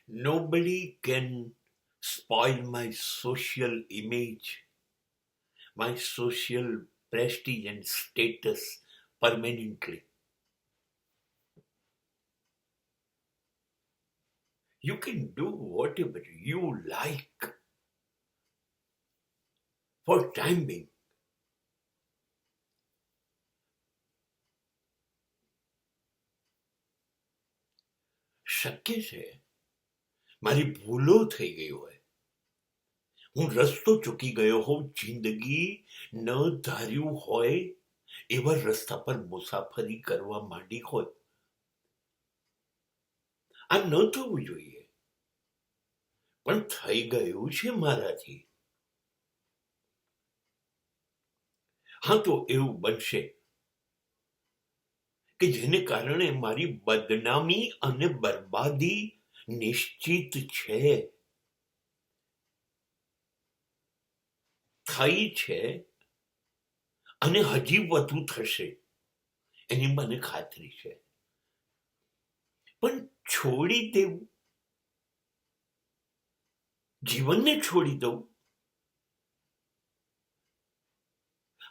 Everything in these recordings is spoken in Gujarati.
Nobody can spoil my social image, my social prestige and status permanently. You can do whatever you like for time being. શક્ય છે મારી ભૂલો થઈ ગઈ હોય, હું રસ્તો ચૂકી ગયો હોઉં, જિંદગી ન ધાર્યું હોય એવા રસ્તા પર મુસાફરી કરવા માંડી હોય. આ ન થવું જોઈએ, પણ થઈ ગયું છે મારાથી. હા, તો એવું બનશે કે જેને કારણે મારી બદનામી અને બરબાદી નિશ્ચિત છે, થઈ છે અને હજી વધુ થશે એની મને ખાતરી છે. પણ છોડી દેવું, જીવનને છોડી દઉં?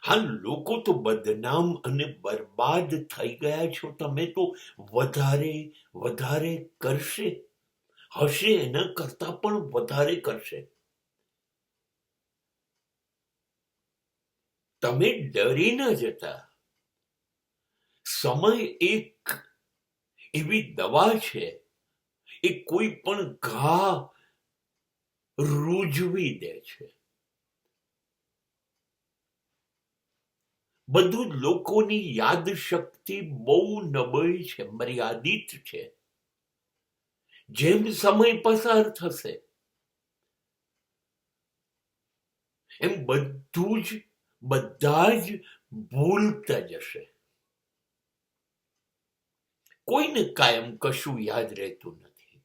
હા, લોકો તો બદનામ અને બરબાદ થઈ ગયા છો, તમે તો વધારે કરશે, હશે એના કરતા પણ વધારે કરશે. તમે ડરી ન જતા. સમય એક એવી દવા છે, એ કોઈ પણ ઘા રૂજવી દે છે. બધું લોકોની યાદ શક્તિ બહુ નબળી છે, મર્યાદિત છે. જેમ સમય પસાર થશે એમ બધા જ ભૂલતા જશે. કોઈને કાયમ કશું યાદ રહેતું નથી,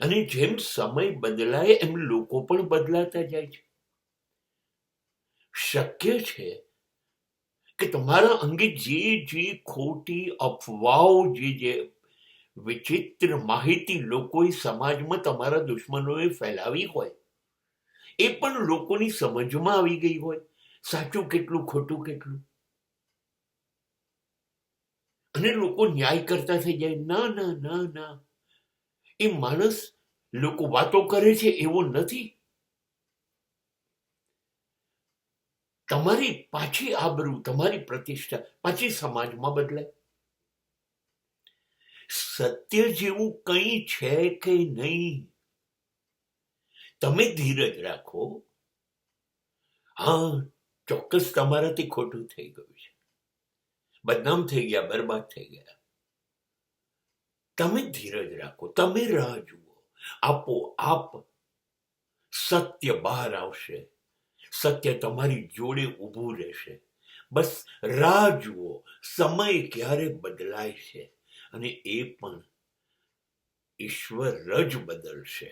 અને જેમ સમય બદલાય એમ લોકો પણ બદલાતા જાય છે. શક્ય છે કે તમારા અંગે જે ખોટી અફવાઓ, જે વિચિત્ર માહિતી લોકોએ સમાજમાં તમારા દુશ્મનોએ ફેલાવી હોય, એ પણ લોકોની સમજમાં આવી ગઈ હોય, સાચું કેટલું ખોટું કેટલું, અને લોકો ન્યાય કરતા થઈ જાય. ના ના ના ના, એ માણસ લોકો વાતો કરે છે એવો નથી. તમારી પાછી આબરૂ, તમારી પ્રતિષ્ઠા પાછી સમાજમાં બદલાય. સત્ય જેવું કંઈ છે કે નહીં. તમે ધીરજ રાખો. હા, ચોક્કસ તમારાથી ખોટું થઈ ગયું છે, બદનામ થઈ ગયા, બરબાદ થઈ ગયા. તમે ધીરજ રાખો, તમે રાહ જુઓ. આપોઆપ સત્ય બહાર આવશે, સત્ય તમારી જોડે ઊભું રહેશે. બસ રાહ જુઓ, સમય ક્યારે બદલાય છે, અને એ પણ ઈશ્વર જ બદલશે.